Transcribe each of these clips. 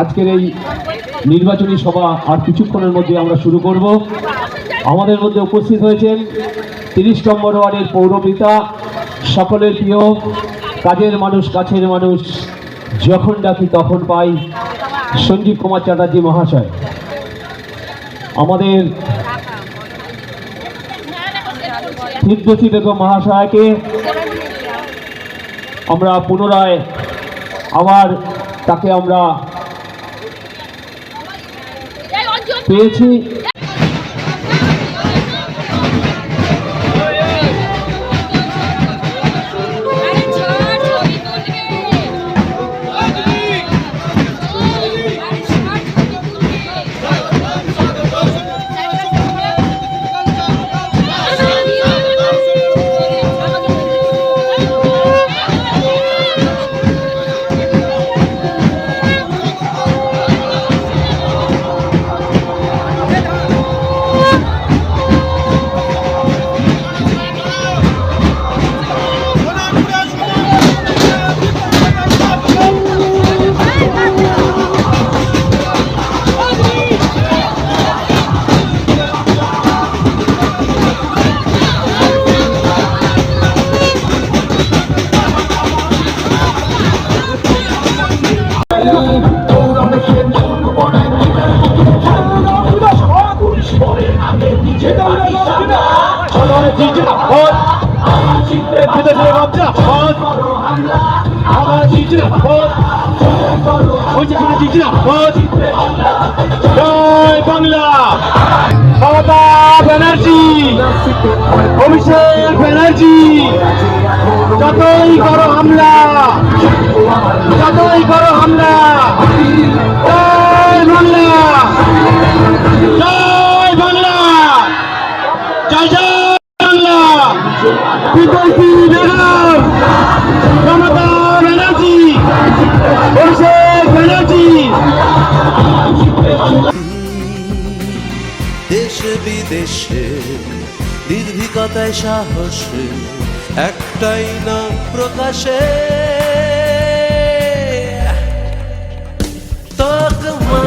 আজকের এই নির্বাচনী সভা আর কিছুক্ষণের মধ্যে আমরা শুরু করব। আমাদের মধ্যে উপস্থিত হয়েছেন 30 নম্বর ওয়ার্ডের পৌরপিতা, সকলের প্রিয়, কাজের মানুষ, কাছের মানুষ, যখন ডাকি তখন পাই, সঞ্জীব কুমার চ্যাটার্জি মহাশয়। আমাদের ফিরদৌসী বেগম মহাশয়কে আমরা পুনরায় আবার তাকে আমরা পেয়েছি। জয় বাংলা। মমতা ব্যানার্জি, অভিষেক ব্যানার্জি, যতই করো হামলা, যতই করো হামলা, জয় বাংলা, জয় বাংলা, জয় জয় বাংলা। ফিরদৌসী বেগম, মমতা ব্যানার্জি, অভিষেক ব্যানার্জি। দেশে বিদেশে নির্ভীকতায় সাহসে একটাই না প্রকাশে তকমা,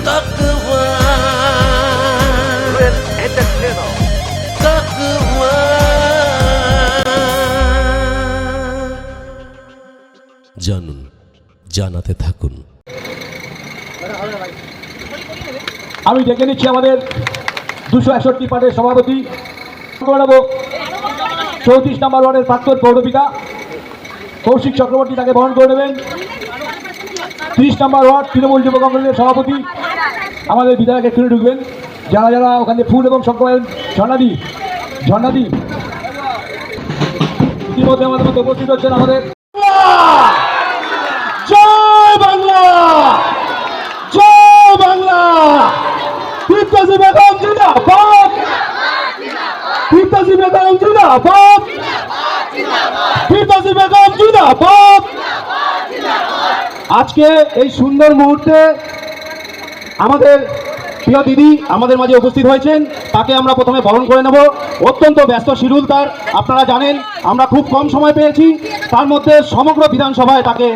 তকমা, তকমা। জানুন, জানাতে থাকুন। আমি ডেকে নিচ্ছি আমাদের 261 পার্টির সভাপতি 34 নম্বর ওয়ার্ডের প্রাক্তন পৌরপিতা কৌশিক চক্রবর্তী, তাকে বরণ করে নেবেন। 30 নম্বর ওয়ার্ড তৃণমূল যুব কংগ্রেসের সভাপতি আমাদের বিধায়ক এক্ষুনি ঢুকবেন। যারা যারা ওখানে ফুল এবং সংখ্যা ঝর্ণাদি ইতিমধ্যে আমাদের মধ্যে উপস্থিত হচ্ছেন আমাদের জয় বাংলা, জয় বাংলা। ফিরদৌসী বেগম জিন্দাবাদ, ফিরদৌসী বেগম জিন্দাবাদ, ফিরদৌসী বেগম জিন্দাবাদ। আজকে এই সুন্দর মুহূর্তে আমাদের প্রিয় দিদি আমাদের মাঝে উপস্থিত হয়েছেন, তাকে আমরা প্রথমে বরণ করে নেব। অত্যন্ত ব্যস্ত শিডিউল তার, আপনারা জানেন। আমরা খুব কম সময় পেয়েছি, তার মধ্যে সমগ্র বিধানসভায় তাকে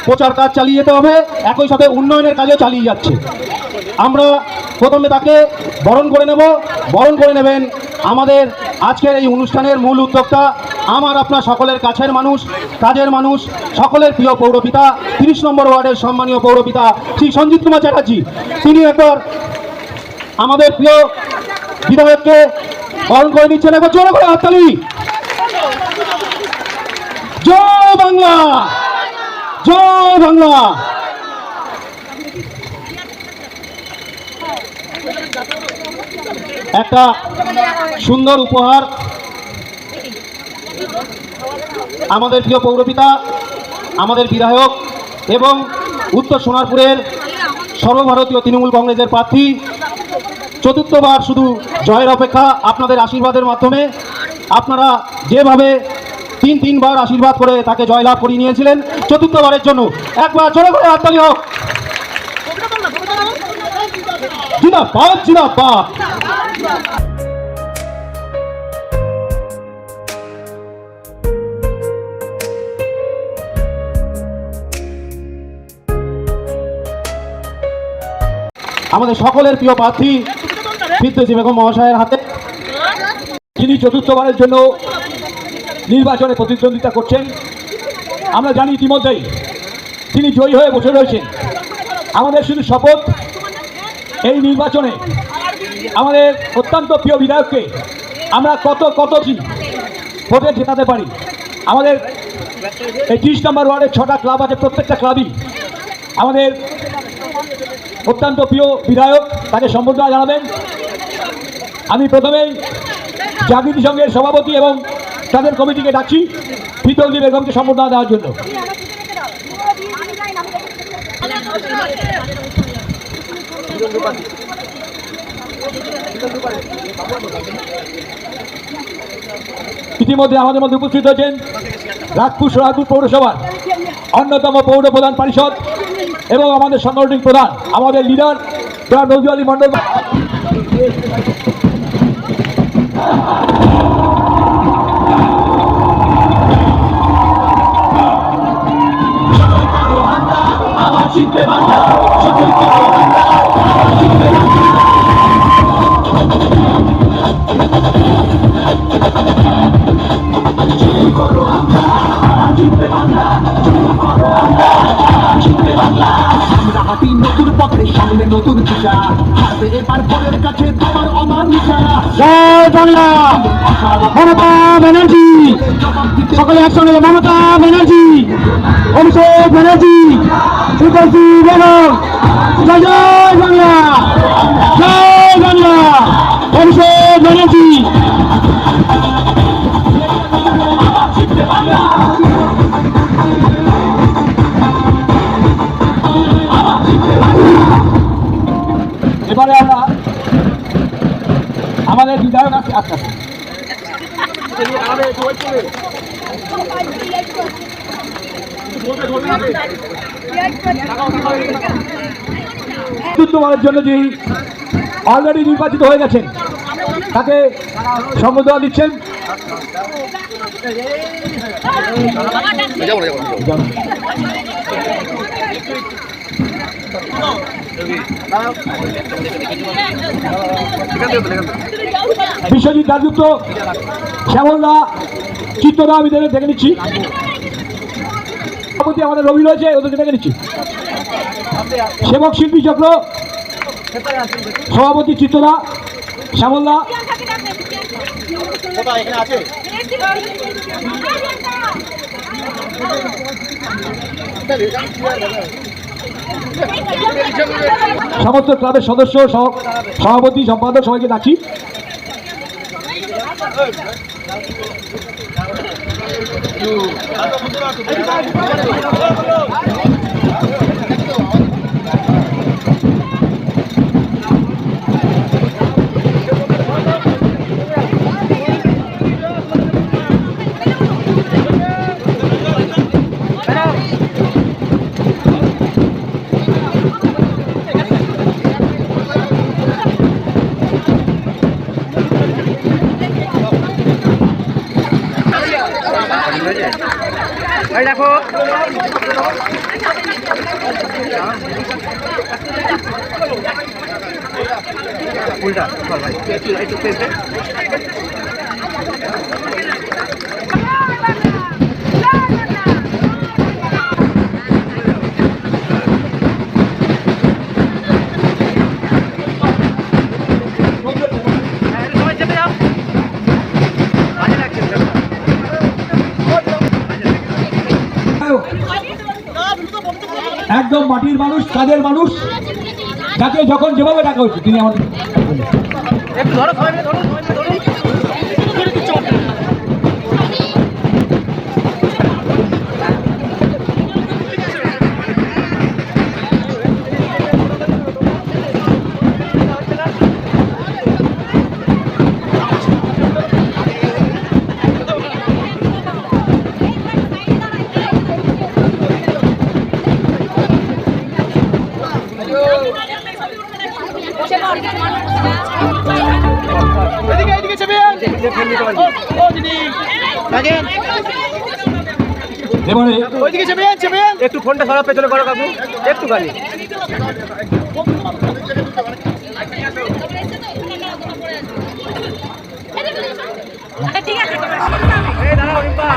প্রচার কাজ চালিয়ে যেতে হবে, একই সাথে উন্নয়নের কাজও চালিয়ে যাচ্ছে। আমরা প্রথমে তাকে বরণ করে নেব। বরণ করে নেবেন আমাদের আজকের এই অনুষ্ঠানের মূল উদ্যোক্তা, আমার আপনার সকলের কাছের মানুষ, কাজের মানুষ, সকলের প্রিয় পৌরপিতা, 30 নম্বর ওয়ার্ডের সম্মানীয় পৌরপিতা শ্রী সঞ্জীব কুমার চ্যাটার্জি। তিনি একবার আমাদের প্রিয় বিধায়ককে বরণ করে নিচ্ছেন। একবার জোরে করে হাততালি। জয় বাংলা, জয় বাংলা। একটা সুন্দর উপহার আমাদের প্রিয় পৌরপিতা, আমাদের বিধায়ক এবং উত্তর সোনারপুরের সর্বভারতীয় তৃণমূল কংগ্রেসের প্রার্থী, চতুর্থবার শুধু জয়ের অপেক্ষা আপনাদের আশীর্বাদের মাধ্যমে। আপনারা যেভাবে তিনবার আশীর্বাদ করে তাকে জয়লাভ করিয়ে নিয়েছিলেন, চতুর্থবারের জন্য একবার জোরে করে হাততালি হোক। জিন্দাবাদ, জিন্দাবাদ। আমাদের সকলের প্রিয় প্রার্থী ফিরদৌসী বেগম মহাশয়ের হাতে, যিনি চতুর্থবারের জন্য নির্বাচনে প্রতিদ্বন্দ্বিতা করছেন। আমরা জানি ইতিমধ্যেই তিনি জয়ী হয়ে বসে রয়েছেন। আমাদের শুধু শপথ, এই নির্বাচনে আমাদের অত্যন্ত প্রিয় বিধায়ককে আমরা কত ভোটে জেতাতে পারি। আমাদের এই 30 নম্বর ওয়ার্ডের 6টা ক্লাব আছে, প্রত্যেকটা ক্লাবই আমাদের অত্যন্ত প্রিয় বিধায়ক, তাকে সম্বর্ধনা জানাবেন। আমি প্রথমেই জাগৃতি সংঘের সভাপতি এবং তাদের কমিটিকে ডাকছি ফিরদৌসী বেগমকে সম্বর্ধনা দেওয়ার জন্য। ইতিমধ্যে আমাদের মধ্যে উপস্থিত হয়েছেন রাজপুর পৌরসভার অন্যতম পৌর প্রধান পরিষদ এবং আমাদের সাংগঠনিক প্রধান, আমাদের লিডার নজরুল আলী মন্ডল। নতুন পথে সামনে নতুন দিশা, হাতে এবার ভোরের কাছে তোমার অমানিসা। জয় বাংলা, মমতা ব্যানার্জি, সকলে একসঙ্গে মমতা ব্যানার্জি, অভিষেক ব্যানার্জি, ফিরদৌসী বেগম। জয় জয় বাংলা, জয় বাংলা, অভিষেক ব্যানার্জি। এবারে আমরা আমাদের বিধায়ক আছে আস্তে আস্তে চতুর্থবারের জন্য যে অলরেডি নির্বাচিত হয়ে গেছেন তাকে সম্বোধনা দিচ্ছেন। বিশ্বজিৎ দাসগুপ্ত, শ্যামলদা, চিত্তদা, আমি দেখে নিচ্ছি। সভাপতি আমাদের রবি রয়েছে, ওদেরকে দেখে নিচ্ছি। সেবক শিল্পী চক্র সভাপতি চিত্তদা, শ্যামলদা। সমস্ত ক্লাবের সদস্য, সভাপতি, সম্পাদক সবাইকে ডাকছি। দেখো উল্টা একদম মাটির মানুষ, কাজের মানুষ, যাকে যখন যেভাবে ডাকা হচ্ছে তিনি আমাদের একটু ধরো, সবাই মিলে ধরো। এবারে একটু ফোনটা সরা পেছনে করো কাকু, একটু খালি। ঠিক আছে এই দাঁড়াও রিম্পা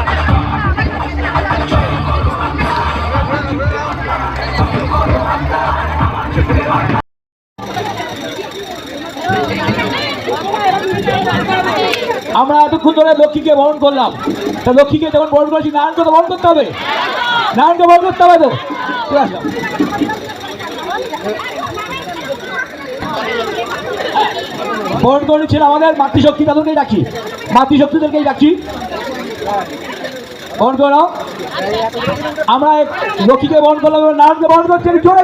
আমরা এতক্ষণ ধরে লক্ষ্মীকে বরণ করলাম, তা লক্ষ্মীকে যখন বরণ করেছি নারায়ণকে তো বরণ করতে হবে, নারায়ণকে বরণ করতে হবে তো। চলে আসলাম। বরণ করেছেন আমাদের মাতৃশক্তি, তাদেরকেই ডাকি, মাতৃশক্তিদেরকেই ডাকি, বরণ করে নাও। আমরা লক্ষ্মীকে বরণ করলাম, নারায়ণকে বরণ করছি। চলে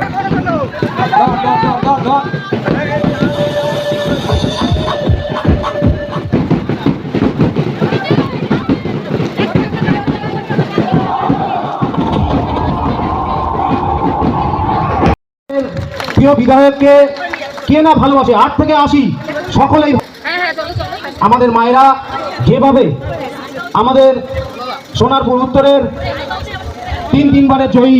প্রিয় বিধায়ককে কে না ভালোবাসে, 8 থেকে 80 সকলেই। আমাদের মায়েরা যেভাবে আমাদের সোনারপুর উত্তরের 3 বারের জয়ী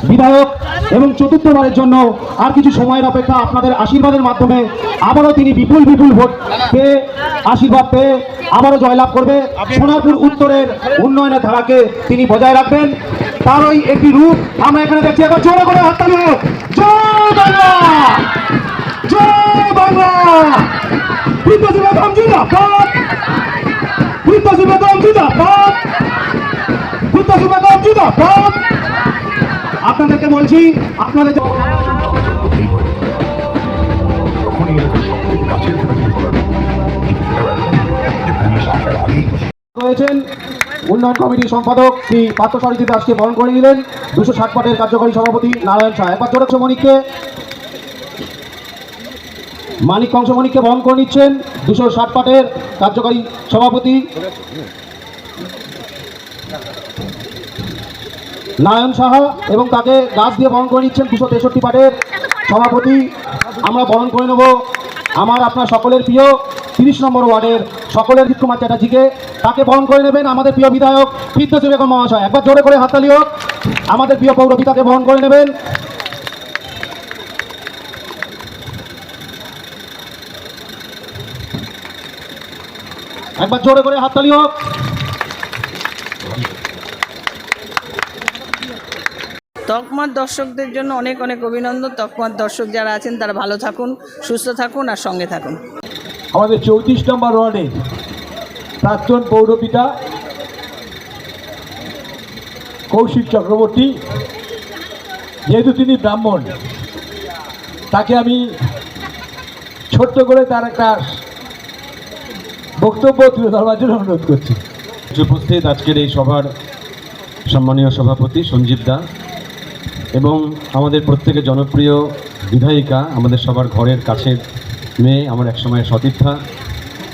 বিধায়ক এবং 4র্থবারের জন্য আর কিছু সময়ের অপেক্ষা, আপনাদের আশীর্বাদের মাধ্যমে আবারও তিনি বিপুল ভোট পেয়ে, আশীর্বাদ পেয়ে আবারও জয়লাভ করবে। সোনারপুর উত্তরের উন্নয়নের ধারাকে তিনি বজায় রাখবেন, তারই একটি রূপ আমরা এখানে দেখছি। একবার জোরে করে হাততালি হোক। জয় বাংলা, জয় বাংলা। বিদ্যাসী বেগম জিন্দাবাদ, বিদ্যাসী বেগম জিন্দাবাদ, বিদ্যাসী বেগম জিন্দাবাদ। আপনাদেরকে বলছি, আপনাদের রয়েছেন উন্নয়ন কমিটির সম্পাদক শ্রী পার্থসারথী দাসকে বরণ করে নিলেন 260 পাটের কার্যকরী সভাপতি নারায়ণ শাহ। একবার জোরে মানিক কংসমণিককে বরণ করে নিচ্ছেন 260 পাটের কার্যকরী সভাপতি নারায়ণ সাহা, এবং তাকে গাছ দিয়ে বরণ করে নিচ্ছেন 263 পাটের সভাপতি। আমরা বরণ করে নেব আমার আপনার সকলের প্রিয় 30 নম্বর ওয়ার্ডের সকলের জিৎ কুমার চ্যাটার্জিকে, তাকে বরণ করে নেবেন আমাদের প্রিয় বিধায়ক বিদ্যাসী বেগম মহাশয়। একবার জোরে করে হাততালি হোক। আমাদের প্রিয় পৌরপিতাকে বরণ করে নেবেন একবার জোরে করে হাততালি হোক। তকমার দর্শকদের জন্য অনেক অনেক অভিনন্দন। তকমার দর্শক যারা আছেন তারা ভালো থাকুন, সুস্থ থাকুন আর সঙ্গে থাকুন। আমাদের 34 নম্বর ওয়ার্ডে প্রাক্তন পৌরপিতা কৌশিক চক্রবর্তী, যেহেতু তিনি ব্রাহ্মণ, তাকে আমি ছোট্ট করে তার একটা বক্তব্য তুলে ধরবার জন্য অনুরোধ করছি। উপস্থিত আজকের এই সভার সম্মানীয় সভাপতি সঞ্জীব দা এবং আমাদের প্রত্যেকের জনপ্রিয় বিধায়িকা, আমাদের সবার ঘরের কাছের মেয়ে, আমার একসময় সতীর্থা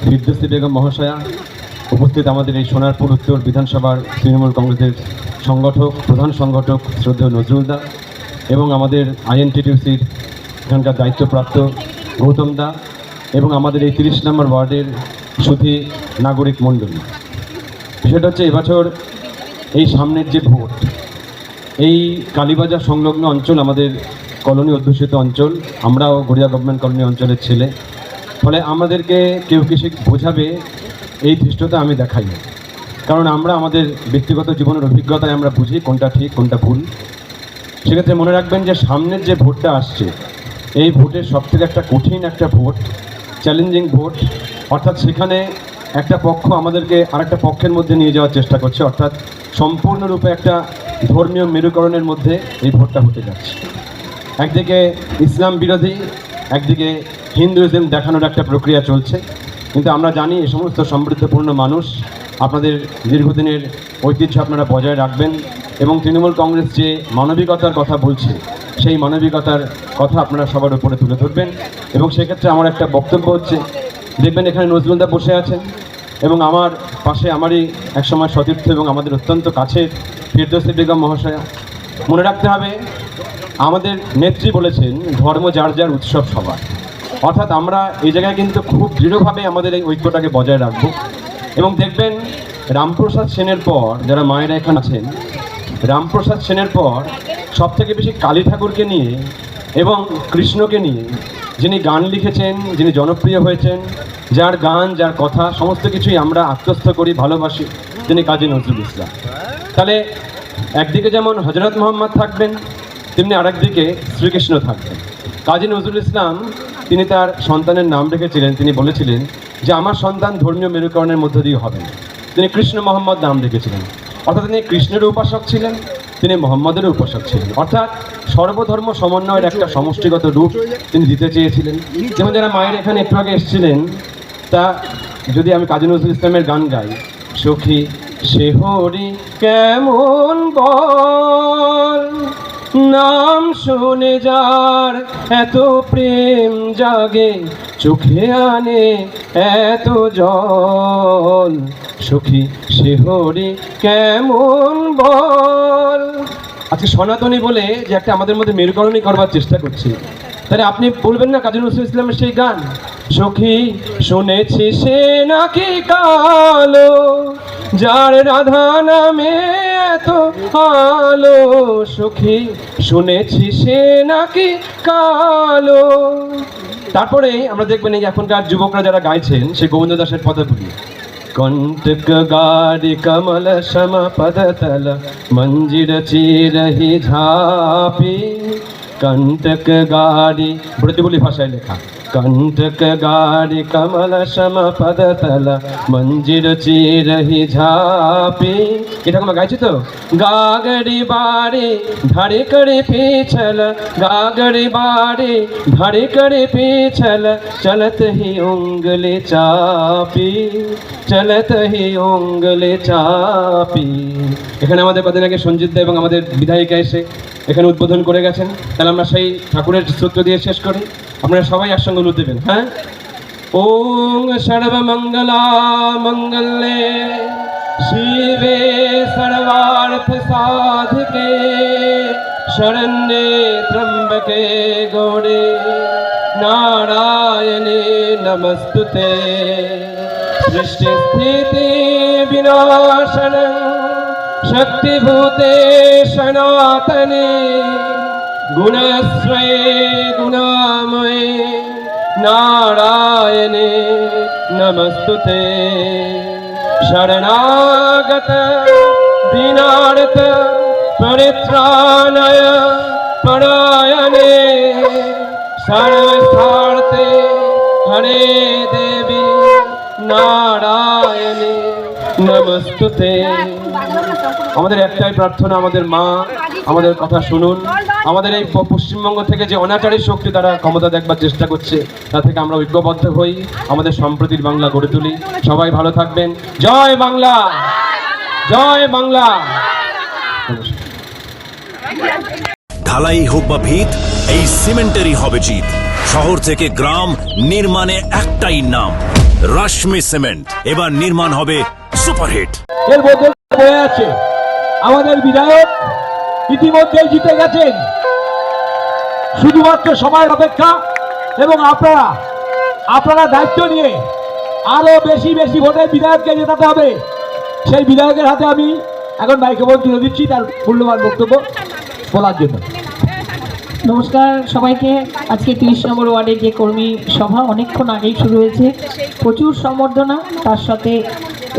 বিদ্যাসী বেগম মহাশয়া, উপস্থিত আমাদের এই সোনারপুর উত্তর বিধানসভার তৃণমূল কংগ্রেসের প্রধান সংগঠক শ্রদ্ধেয় নজরুল দা, এবং আমাদের INTTC-র এখানকার দায়িত্বপ্রাপ্ত গৌতম দা, এবং আমাদের এই 30 নম্বর ওয়ার্ডের সুধী নাগরিক মণ্ডলী। বিষয়টা হচ্ছে এবছর এই সামনের যে ভোট, এই কালীবাজার সংলগ্ন অঞ্চল আমাদের কলোনি অধ্যুষিত অঞ্চল, আমরাও গড়িয়া গভর্নমেন্ট কলোনি অঞ্চলের ছেলে, ফলে আমাদেরকে কেউ কিছু বোঝাবে এই ধৃষ্টতা আমি দেখাই না, কারণ আমরা আমাদের ব্যক্তিগত জীবনের অভিজ্ঞতায় আমরা বুঝি কোনটা ঠিক কোনটা ভুল। সেক্ষেত্রে মনে রাখবেন যে সামনের যে ভোটটা আসছে, এই ভোটের সবথেকে একটা কঠিন একটা ভোট, চ্যালেঞ্জিং ভোট, অর্থাৎ সেখানে একটা পক্ষ আমাদেরকে আরেকটা পক্ষের মধ্যে নিয়ে যাওয়ার চেষ্টা করছে, অর্থাৎ সম্পূর্ণরূপে একটা ধর্মীয় মেরুকরণের মধ্যে এই ভোটটা হতে যাচ্ছে। একদিকে ইসলাম বিরোধী, একদিকে হিন্দুইজম দেখানোর একটা প্রক্রিয়া চলছে, কিন্তু আমরা জানি এই সমস্ত সমৃদ্ধপূর্ণ মানুষ আপনাদের দীর্ঘদিনের ঐতিহ্য আপনারা বজায় রাখবেন, এবং তৃণমূল কংগ্রেস যে মানবিকতার কথা বলছে সেই মানবিকতার কথা আপনারা সবার উপরে তুলে ধরবেন। এবং সেক্ষেত্রে আমার একটা বক্তব্য হচ্ছে, দেখবেন এখানে নজরুলদা বসে আছেন এবং আমার পাশে আমারই একসময় সতীর্থ এবং আমাদের অত্যন্ত কাছের ফিরদৌসী বেগম মহাশয়া। মনে রাখতে হবে, আমাদের নেত্রী বলেছেন ধর্ম যার যার উৎসব সবার, অর্থাৎ আমরা এই জায়গায় কিন্তু খুব দৃঢ়ভাবে আমাদের এই ঐক্যটাকে বজায় রাখব। এবং দেখবেন রামপ্রসাদ সেনের পর, যারা মায়েরা এখানে আছেন, রামপ্রসাদ সেনের পর সবথেকে বেশি কালী ঠাকুরকে নিয়ে এবং কৃষ্ণকে নিয়ে যিনি গান লিখেছেন, যিনি জনপ্রিয় হয়েছেন, যার গান, যার কথা সমস্ত কিছুই আমরা আত্মস্থ করি, ভালোবাসি, তিনি কাজী নজরুল ইসলাম। তাহলে একদিকে যেমন হজরত মোহাম্মদ থাকবেন, তেমনি আরেকদিকে শ্রীকৃষ্ণ থাকবেন। কাজী নজরুল ইসলাম তিনি তার সন্তানের নাম রেখেছিলেন, তিনি বলেছিলেন যে আমার সন্তান ধর্মীয় মেরুকরণের মধ্য দিয়ে হবেন। তিনি কৃষ্ণ মোহাম্মদ নাম রেখেছিলেন, অর্থাৎ তিনি কৃষ্ণের উপাসক ছিলেন, তিনি মোহাম্মদের উপাসক ছিলেন, অর্থাৎ সর্বধর্ম সমন্বয়ের একটা সমষ্টিগত রূপ তিনি দিতে চেয়েছিলেন। যেমন যারা মায়ের এখানে একটু আগে এসেছিলেন, তা যদি আমি কাজী নজরুল ইসলামের গান গাই, সখী সে হরি কেমন বল, নাম শুনে যার এত প্রেম জাগে, চোখে আনে এত জল, সখী সে হরি কেমন বল। আজকে সনাতনী বলে যে একটা আমাদের মধ্যে মেরুকরণই করবার চেষ্টা করছি, তাহলে আপনি বলবেন না কাজী নজরুল ইসলামের সেই গান, সখী শুনেছি সে নাকি কালো, যার রাধা নামে এত আলো, সখী শুনেছি সে নাকি কালো। তারপরে আমরা দেখবেন এই এখনকার যুবকরা যারা গাইছেন সেই গোবিন্দ দাসের পদাবলী, कंटक गाड़ी कमल शम पद तल मंजिर चिरहि झापी, कंटक गाड़ी ব্রজবুলি ভাষায় লেখা, कंटक गाड़ी कमल शम पद तल मंजिर चिरहि झापी। এটা আমরা গাইছি তো, गागड़ी बाड़ी धड़ी करे पीछल, गागड़ी बाड़ी धड़ी करे पीछल, चलत ही उंगली चापी, চলত হি উঙ্গলে চাপি। এখানে আমাদের কদিন আগে সঞ্জিত দা এবং আমাদের বিধায়িকা এসে এখানে উদ্বোধন করে গেছেন, তাহলে আমরা সেই ঠাকুরের সূত্র দিয়ে শেষ করি, আপনারা সবাই একসঙ্গে উলু দেবেন। হ্যাঁ, ওং সর্বমঙ্গলা মঙ্গলে শিবে সর্বার্থ সাধিকে, শরণ্যে ত্র্যম্বকে গৌরে নারায়ণে নমস্তুতে, সৃষ্টি স্থিতি বিনাশন শক্তিভূতে সনাতনে, গুণশ্রয়ে গুণাময়ে নারায়ণে নমস্তুতে, শরণাগত দীনার্থ পরিত্রাণায় পরায়ণে, সর্বস্বার্থে হরে দেবী নারায়ণে নমস্তুতে। আমাদের একটাই প্রার্থনা, আমাদের মা আমাদের কথা শুনুন, আমাদের এই পশ্চিমবঙ্গ থেকে যে অনাচারী শক্তি তারা ক্ষমতা দেখবার চেষ্টা করছে, তা থেকে আমরা ঐক্যবদ্ধ হই, আমাদের সম্প্রীতির বাংলা গড়ে তুলি। সবাই ভালো থাকবেন। জয় বাংলা, জয় বাংলা। ঢালাই হোক বা ভিত, এই সিমেন্টেরই হবে জিত। শহর থেকে গ্রাম, নির্মাণে একটাই নাম, রাশমি সিমেন্ট। এবার নির্মাণ হবে সুপারহিট। এর মধ্যে বয়ে আছে আমাদের বিধায়ক ইতিমধ্যেই জিতে গেছেন, শুধুমাত্র সময়ের অপেক্ষা, এবং আপনারা দায়িত্ব নিয়ে আরো বেশি বেশি ভোটে বিধায়ককে জেতাতে হবে। সেই বিধায়কের হাতে আমি এখন মাইক্রোফোন তুলে দিচ্ছি তার মূল্যবান বক্তব্য বলার জন্য। নমস্কার সবাইকে। আজকে 30 নম্বর ওয়ার্ডের যে কর্মী সভা অনেকক্ষণ আগেই শুরু হয়েছে, প্রচুর সম্বর্ধনা, তার সাথে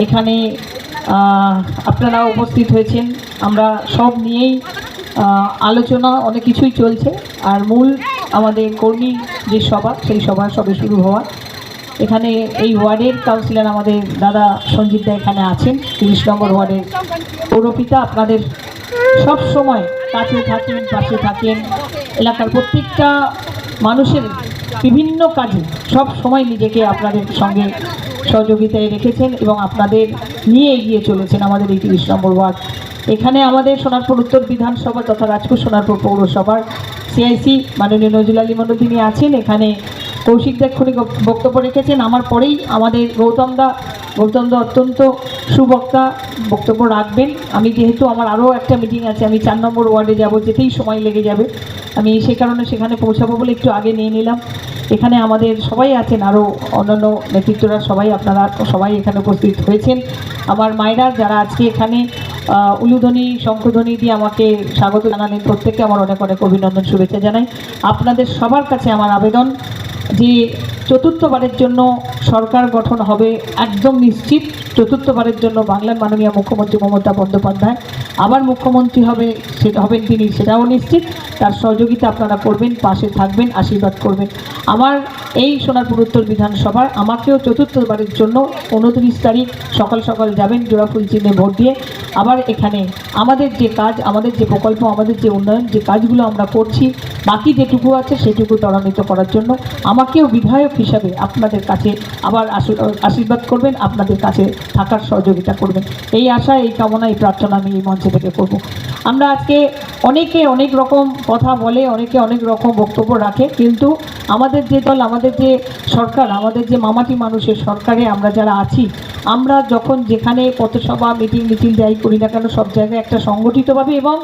এখানে আপনারা উপস্থিত হয়েছেন। আমরা সব নিয়েই আলোচনা, অনেক কিছুই চলছে, আর মূল আমাদের কর্মী যে সভা, সেই সভা সবে শুরু হওয়া। এখানে এই ওয়ার্ডের কাউন্সিলর আমাদের দাদা সঞ্জিত দা এখানে আছেন, 30 নম্বর ওয়ার্ডের পৌরপিতা। আপনাদের সব সময় কাছে থাকেন, পাশে থাকেন, এলাকার প্রত্যেকটা মানুষের বিভিন্ন কাজে সব সময় নিজেকে আপনাদের সঙ্গে সহযোগিতায় রেখেছেন এবং আপনাদের নিয়ে এগিয়ে চলেছেন আমাদের এই 30 নম্বর ওয়ার্ড। এখানে আমাদের সোনারপুর উত্তর বিধানসভা তথা রাজপুর সোনারপুর পৌরসভার সিআইসি মাননীয় নজরুল আলী মণ্ডল তিনি আছেন। এখানে কৌশিক দা এক্ষুনি বক্তব্য রেখেছেন, আমার পরেই আমাদের গৌতম দা অত্যন্ত সুবক্তা বক্তব্য রাখবেন। আমি যেহেতু আমার আরও একটা মিটিং আছে, আমি 4 নম্বর ওয়ার্ডে যাব, যেতেই সময় লেগে যাবে, আমি সে কারণে সেখানে পৌঁছাবো বলে একটু আগে নিয়ে নিলাম। এখানে আমাদের সবাই আছেন, আরও অন্যান্য নেতৃত্বরা সবাই, আপনারা সবাই এখানে উপস্থিত হয়েছেন। আমার মায়েরা যারা আজকে এখানে উলুধ্বনি শঙ্খধ্বনি দিয়ে আমাকে স্বাগত জানালেন, প্রত্যেককে আমার অনেক অনেক অভিনন্দন শুভেচ্ছা জানাই। আপনাদের সবার কাছে আমার আবেদন, যে চতুর্থবারের জন্য সরকার গঠন হবে একদম নিশ্চিত। চতুর্থবারের জন্য বাংলার মাননীয় মুখ্যমন্ত্রী মমতা বন্দ্যোপাধ্যায় আবার মুখ্যমন্ত্রী হবেন তিনি, সেটাও নিশ্চিত। তার সহযোগিতা আপনারা করবেন, পাশে থাকবেন, আশীর্বাদ করবেন। আমার এই সোনারপুর উত্তর বিধানসভার আমাকেও চতুর্থবারের জন্য 29 তারিখ সকাল সকাল যাবেন জোড়াফুল চিহ্নে ভোট দিয়ে। আবার এখানে আমাদের যে কাজ, আমাদের যে প্রকল্প, আমাদের যে উন্নয়ন, যে কাজগুলো আমরা করছি, বাকি যেটুকু আছে সেটুকু ত্বরান্বিত করার জন্য আমাকেও বিধায়ক হিসাবে আপনাদের কাছে আবার আশীর্বাদ করবেন, আপনাদের কাছে থাকার সহযোগিতা করবেন। এই আশা, এই কামনা, এই প্রার্থনা আমি এই মঞ্চে থেকে করব। আমরা আজকে অনেকে অনেক রকম কথা বলে, অনেকে অনেক রকম বক্তব্য রাখে, কিন্তু আমাদের যে দল, আমাদের যে সরকার, আমাদের যে মামাটি মানুষের সরকারে আমরা যারা আছি, আমরা যখন যেখানে পথসভা, মিটিং মিছিল যাই করি না কেন, সব জায়গায় একটা সংগঠিতভাবে এবং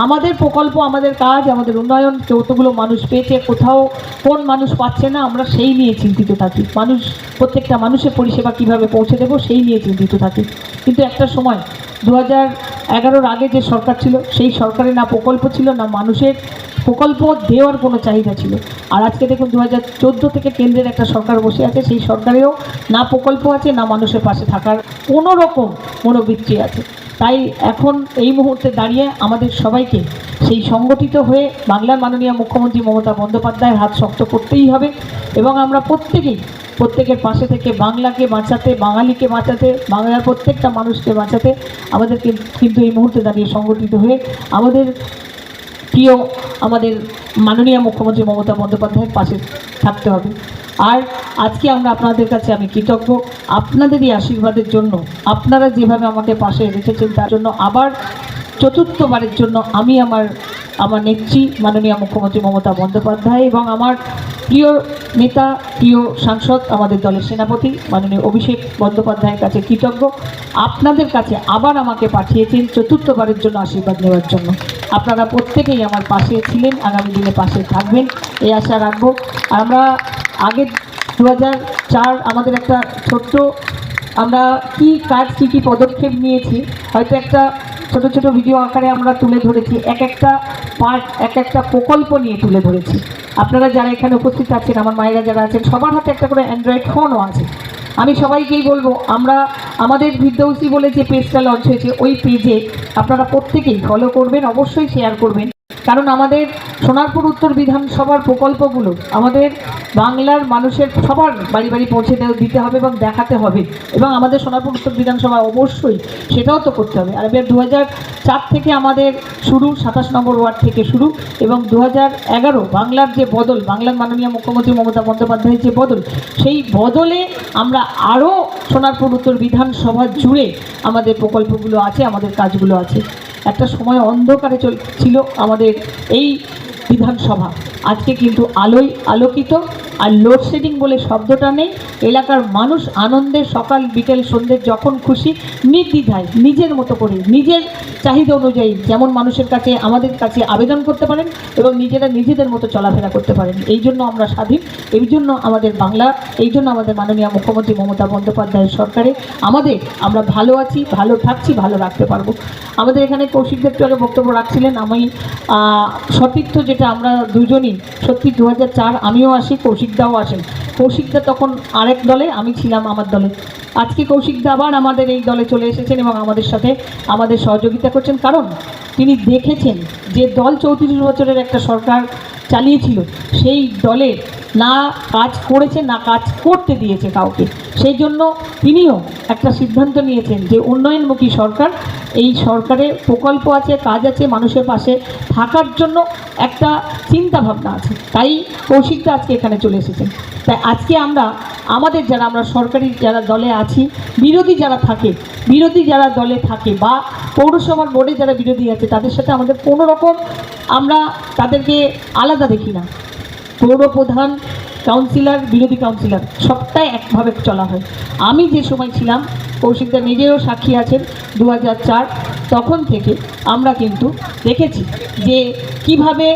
আমাদের প্রকল্প, আমাদের কাজ, আমাদের উন্নয়ন কতগুলো মানুষ পেয়েছে, কোথাও কোন মানুষ পাচ্ছে না, আমরা সেই নিয়ে চিন্তিত থাকি। প্রত্যেকটা মানুষের পরিষেবা কীভাবে পৌঁছে দেবো সেই নিয়ে চিন্তিত থাকি। কিন্তু একটা সময় 2011-র আগে যে সরকার ছিল, সেই সরকারে না প্রকল্প ছিল, না মানুষের প্রকল্প দেওয়ার কোনো চাহিদা ছিল। আর আজকে দেখুন 2014 থেকে কেন্দ্রের একটা সরকার বসে আছে, সেই সরকারেও না প্রকল্প আছে, না মানুষের পাশে থাকার কোনো রকম মনোবৃত্তি আছে। তাই এখন এই মুহূর্তে দাঁড়িয়ে আমাদের সবাইকে সেই সংগঠিত হয়ে বাংলার মাননীয় মুখ্যমন্ত্রী মমতা বন্দ্যোপাধ্যায়ের হাত শক্ত করতেই হবে এবং আমরা প্রত্যেকের পাশে থেকে বাংলাকে বাঁচাতে, বাঙালিকে বাঁচাতে, বাংলার প্রত্যেকটা মানুষকে বাঁচাতে আমাদেরকে কিন্তু এই মুহূর্তে দাঁড়িয়ে সংগঠিত হয়ে আমাদের প্রিয়, আমাদের মাননীয় মুখ্যমন্ত্রী মমতা বন্দ্যোপাধ্যায়ের পাশে থাকতে হবে। আর আজকে আপনাদের কাছে আমি কৃতজ্ঞ আপনাদেরই আশীর্বাদের জন্য, আপনারা যেভাবে আমাকে পাশে রেখেছেন তার জন্য। আবার চতুর্থবারের জন্য আমি আমার নেত্রী মাননীয় মুখ্যমন্ত্রী মমতা বন্দ্যোপাধ্যায় এবং আমার প্রিয় নেতা, প্রিয় সাংসদ, আমাদের দলের সেনাপতি মাননীয় অভিষেক বন্দ্যোপাধ্যায়ের কাছে কৃতজ্ঞ। আপনাদের কাছে আবার আমাকে পাঠিয়েছেন চতুর্থবারের জন্য আশীর্বাদ নেওয়ার জন্য। আপনারা প্রত্যেকেই আমার পাশে ছিলেন, আগামী দিনে পাশে থাকবেন এই আশা রাখবো। আমরা আগে 2004 আমাদের একটা ছোট্ট আমরা কী কাজ, কী পদক্ষেপ নিয়েছি, হয়তো একটা ছোট ছোট ভিডিও আকারে আমরা তুলে ধরেছি, এক একটা পার্ট, এক একটা প্রকল্প নিয়ে তুলে ধরেছি। আপনারা যারা এখানে উপস্থিত আছেন, আমার মায়েরা যারা আছেন, সবার হাতে একটা করে অ্যান্ড্রয়েড ফোনও আছে। আমি সবাইকেই বলবো, আমাদের ফিরদৌসি বলে যে পেজটা লঞ্চ হয়েছে, ওই পেজে আপনারা প্রত্যেকেই ফলো করবেন, অবশ্যই শেয়ার করবেন। কারণ আমাদের সোনারপুর উত্তর বিধানসভার প্রকল্পগুলো আমাদের বাংলার মানুষের সবার বাড়ি বাড়ি পৌঁছে দিতে হবে এবং দেখাতে হবে, এবং আমাদের সোনারপুর উত্তর বিধানসভা অবশ্যই সেটাও তো করতে হবে। আর এবার 2004 থেকে আমাদের শুরু, 27 নম্বর ওয়ার্ড থেকে শুরু, এবং 2011 বাংলার যে বদল, বাংলার মাননীয় মুখ্যমন্ত্রী মমতা বন্দ্যোপাধ্যায়ের যে বদল, সেই বদলে আমরা আরও সোনারপুর উত্তর বিধানসভা জুড়ে আমাদের প্রকল্পগুলো আছে, আমাদের কাজগুলো আছে। একটা সময় অন্ধকারে ছিল আমাদের এই বিধানসভা, আজকে কিন্তু আলোয় আলোকিত। আর লোডশেডিং বলে শব্দটা নেই, এলাকার মানুষ আনন্দে সকাল বিকেল সন্ধ্যে যখন খুশি নির্দ্বিধায় নিজের মতো করে, নিজের চাহিদা অনুযায়ী যেমন মানুষের কাছে, আমাদের কাছে আবেদন করতে পারেন এবং নিজেরা নিজেদের মতো চলাফেরা করতে পারেন। এই জন্য আমরা স্বাধীন, এই জন্য আমাদের বাংলা, এই জন্য আমাদের মাননীয় মুখ্যমন্ত্রী মমতা বন্দ্যোপাধ্যায়ের সরকারে আমরা ভালো আছি, ভালো থাকছি, ভালো রাখতে পারবো। আমাদের এখানে কৌশিক দেব আগে বক্তব্য রাখছিলেন, আমি সতীর্থ যেটা আমরা দুজনই সত্যি 2004 আমিও আসি, কৌশিকদাও আসেন। কৌশিকদা তখন আরেক দলে, আমি ছিলাম আমার দলে। আজকে কৌশিকদা আবার আমাদের এই দলে চলে এসেছেন এবং আমাদের সাথে আমাদের সহযোগিতা করছেন, কারণ তিনি দেখেছেন যে দল 34 বছরের একটা সরকার চালিয়েছিল, সেই দলে না কাজ করেছে, না কাজ করতে দিয়েছে কাউকে। সেই জন্য তিনিও একটা সিদ্ধান্ত নিয়েছেন যে উন্নয়নমুখী সরকার, এই সরকারে প্রকল্প আছে, কাজ আছে, মানুষের পাশে থাকার জন্য একটা চিন্তা ভাবনা আছে। তাই কৌশিকদা আজকে এখানে চলে এসেছেন। তাই আজকে আমাদের আমরা সরকারি যারা দলে আছি, বিরোধী যারা দলে থাকে বা পৌরসভার বোর্ডে যারা বিরোধী আছে, তাদের সাথে আমাদের কোনো রকম আমরা তাদেরকে আলাদা দেখি না। পৌরপ্রধান, কাউন্সিলর, বিরোধী কাউন্সিলর সবটাই একভাবে চলা হয়। আমি যে সময় ছিলাম, কৌশিকদা নিজেও সাক্ষী আছেন, 2004 তখন থেকে আমরা কিন্তু দেখেছি যে কিভাবে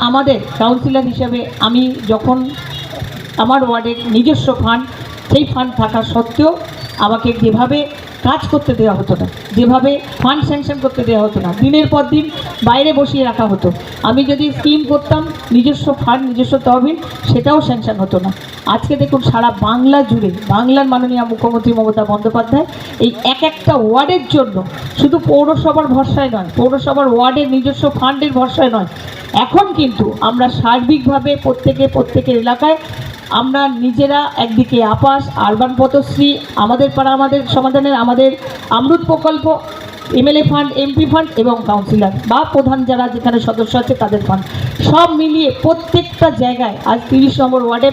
আমাদের কাউন্সিলর হিসাবে আমি যখন আমার ওয়ার্ডের নিজস্ব ফান্ড, সেই ফান্ড থাকা সত্ত্বেও আমাকে যেভাবে কাজ করতে দেওয়া হতো না, যেভাবে ফান্ড স্যাংশন করতে দেওয়া হতো না, দিনের পর দিন বাইরে বসিয়ে রাখা হতো। আমি যদি স্কিম করতাম নিজস্ব ফান্ড নিজস্ব তহবিল, সেটাও স্যাংশন হতো না। আজকে দেখুন সারা বাংলা জুড়ে বাংলার মাননীয় মুখ্যমন্ত্রী মমতা বন্দ্যোপাধ্যায় এই এক একটা ওয়ার্ডের জন্য শুধু পৌরসভার ভরসায় নয়, পৌরসভার ওয়ার্ডের নিজস্ব ফান্ডের ভরসায় নয়, এখন কিন্তু আমরা সার্বিকভাবে প্রত্যেকের এলাকায় আমরা নিজেরা একদিকে আপাস, আরবান পথশ্রী, আমাদের পাড়া আমাদের সমাধানের, আমাদের অমৃত প্রকল্প, এমএলএ ফান্ড, এমপি ফান্ড এবং কাউন্সিলর বা প্রধান যারা যেখানে সদস্য আছে তাদের ফান্ড, সব মিলিয়ে প্রত্যেকটা জায়গায় আজ 30 নম্বর ওয়ার্ডে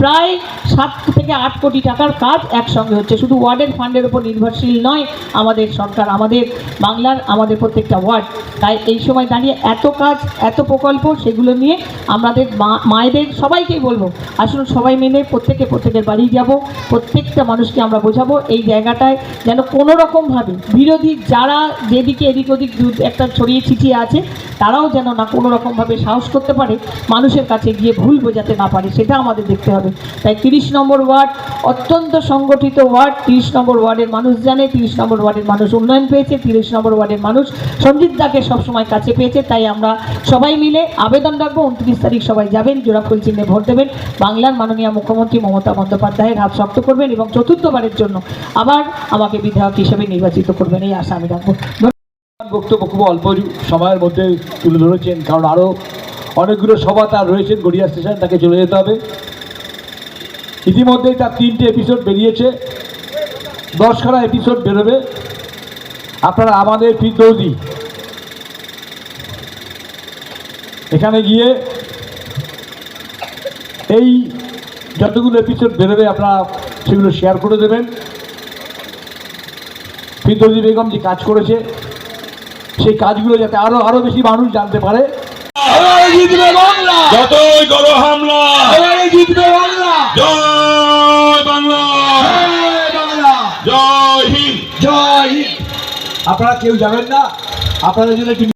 প্রায় 7 থেকে 8 কোটি টাকার কাজ একসঙ্গে হচ্ছে। শুধু ওয়ার্ডের ফান্ডের উপর নির্ভরশীল নয় আমাদের সরকার, আমাদের বাংলার আমাদের প্রত্যেকটা ওয়ার্ড। তাই এই সময় দাঁড়িয়ে এত কাজ, এত প্রকল্প, সেগুলো নিয়ে আমাদের মায়েদের সবাইকেই বলবো, আসুন সবাই মিলে প্রত্যেকের বাড়ি যাব, প্রত্যেকটা মানুষকে আমরা বোঝাবো এই জায়গাটায় যেন কোনো রকমভাবে বিরোধী যারা যেদিকে এদিক ওদিক একটা ছড়িয়ে ছিটিয়ে আছে, তারাও যেন না কোনো রকমভাবে সাহস করতে পারে মানুষের কাছে গিয়ে ভুল বোঝাতে না পারে, সেটা আমাদের দেখতে হবে। তাই 30 নম্বর ওয়ার্ড অত্যন্ত সংগঠিত ওয়ার্ড। 30 নম্বর ওয়ার্ডের মানুষ জানে, 30 নম্বর ওয়ার্ডের মানুষ উন্নয়ন পেয়েছে, 30 নম্বর ওয়ার্ডের মানুষ সঞ্জিত দাকে সবসময় কাছে পেয়েছে। তাই আমরা সবাই মিলে আবেদন রাখবো, 29 তারিখ সবাই যাবেন, জোড়া ফুল চিহ্নে ভোট দেবেন, বাংলার মাননীয় মুখ্যমন্ত্রী মমতা বন্দ্যোপাধ্যায়ের হাত শক্ত করবেন এবং চতুর্থবারের জন্য আবার আমাকে বিধায়ক হিসেবে নির্বাচিত করবেন, এই আশা আমি রাখবো। বক্তব্য খুব অল্প সময়ের মধ্যে তুলে ধরেছেন, কারণ আরও অনেকগুলো সভা তার রয়েছেন গড়িয়া স্টেশন, তাকে চলে যেতে হবে। ইতিমধ্যেই তার 3টে এপিসোড বেরিয়েছে, 10খানা এপিসোড বেরোবে। আপনারা আমাদের ফিরদৌসি এখানে গিয়ে এই যতগুলো এপিসোড বেরোবে আপনারা সেগুলো শেয়ার করে দেবেন। ফিরদৌসি বেগম যে কাজ করেছে সেই কাজগুলো যাতে আরো বেশি মানুষ জানতে পারে। জিতবে বাংলা, যতই করো হামলা, জিতবে বাংলা, জয় বাংলা, বাংলা, জয় হিন্দ। জয় হিন্দ। আপনারা কেউ যাবেন না, আপনাদের জন্য একটি